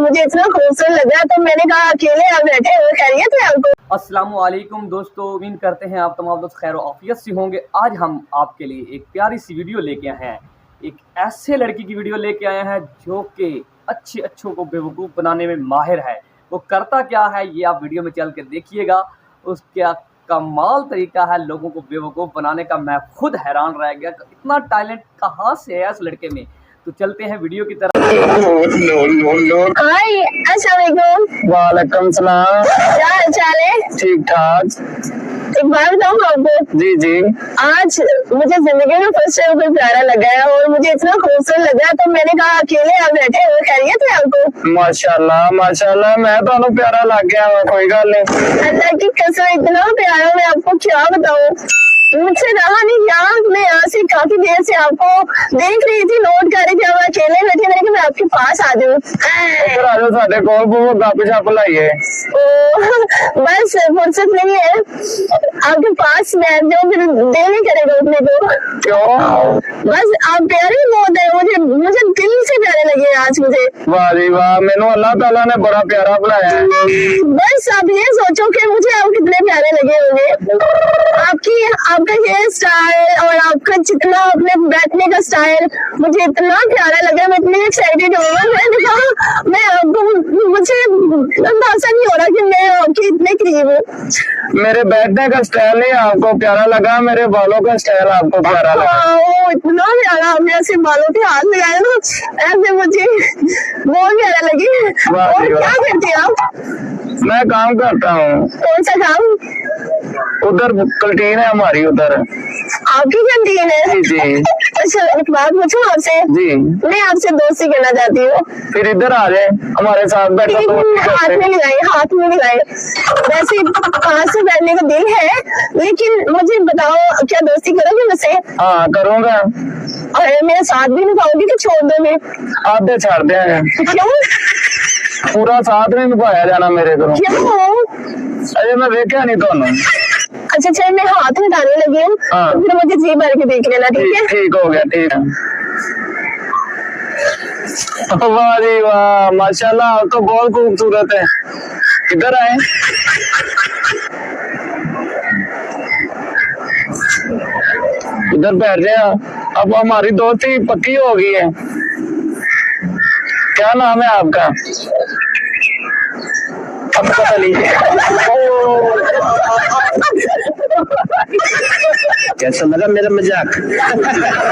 मुझे इतना खूबसूरत लगा तो मैंने कहा अकेले आप बैठे हो, खैरियत है आपको? अस्सलाम वालेकुम दोस्तों, उम्मीद करते हैं आप तमाम दोस्त खैर आफियत से होंगे। आज हम आपके लिए एक प्यारी सी वीडियो लेके आए हैं। एक ऐसे लड़की की वीडियो लेके आए हैं जो कि अच्छों को बेवकूफ़ बनाने में माहिर है। वो करता क्या है ये आप वीडियो में चल कर देखिएगा। उसका कमाल तरीका है लोगों को बेवकूफ़ बनाने का। मैं खुद हैरान रह गया कि इतना टैलेंट कहाँ से है इस लड़के में। तो चलते हैं वीडियो की तरफ। हाय, अस्सलाम वालेकुम। वालेकुम सलाम। क्या हाल चाल है? ठीक ठाक। एक बात बताऊँ आपको, जी जी। आज मुझे जिंदगी में फर्स्ट टाइम कोई प्यारा लगा है और मुझे इतना खूबसूरत लगा तो मैंने कहा अकेले आप बैठे हो, खैरियत है आपको? माशाल्लाह माशाल्लाह, मैं तो प्यारा लग गया हूँ, कोई गल नहीं। अल्लाह की कसम इतना प्यारा, मैं आपको क्या बताऊँ, मुझसे रहा नहीं गया। मैं यहाँ से काफी देर से आपको देख रही थी, नोट कर रही थी, आप अकेले बैठे, मैंने कहा मैं आपके पास आ जाऊँ। इधर आ जाओ, साडे कोल वो गप शप लाइए। बस फुर्सत नहीं है, आपके पास बैठ जाऊँ, फिर दिल नहीं करेगा उठने को। क्यों? बस आप प्यारे बहुत है, मुझे दिल से प्यारे लगे आज मुझे। वाह जी वाह, मैनू अल्लाह ताला ने बड़ा प्यारा बनाया है। बस आप ये सोचो कि मुझे आप कितने प्यारे लगे होंगे। आपका हेयर स्टाइल और आपका जितना अपने बैठने का स्टाइल मुझे इतना प्यारा लगा, मैं इतनी एक्साइटेड हूँ। मैंने कहा मैं आपको, मुझे अंदाजा नहीं हो रहा कि मैं आपके इतने करीब हूँ। मेरे बैठने का स्टाइल नहीं आपको प्यारा लगा, मेरे बालों का स्टाइल आपको प्यारा लगा। वो इतना प्यारा, आपने ऐसे बालों पे हाथ लगाया ना, ऐसे मुझे बहुत प्यारा लगे। और क्या करते हैं आप? मैं काम करता हूँ। कौन सा काम? उधर कैंटीन है हमारी, उधर। आपकी कैंटीन है? जी जी। अच्छा, एक बात पूछूं आपसे? जी। मैं आपसे दोस्ती करना चाहती हूँ। फिर इधर आ जाए हमारे साथ बैठो, हाथ में मिलाए। वैसे पास से बैठने का दिल है, लेकिन मुझे बताओ क्या दोस्ती करोगे मुझसे? हाँ करूँगा। और मेरा साथ भी निभाओगे कि छोड़ दोगे? आधे छाड़ देंगे। क्यों? पूरा साथ नहीं निभाया जाना मेरे को। क्यों? अरे मैं देखा नहीं तो। अच्छा चल, मैं हाथ मिटाने लगी हूँ, तो फिर मुझे जी भर के देख लेना, ठीक है? ठीक हो गया, ठीक है। वाह जी वाह, माशाल्लाह आप तो बहुत खूबसूरत है। इधर आए। इधर बैठ जाए। अब हमारी दोस्ती पक्की हो गई है। क्या नाम है आपका? अब पता लीजिए। कैसा लगा मेरा मजाक?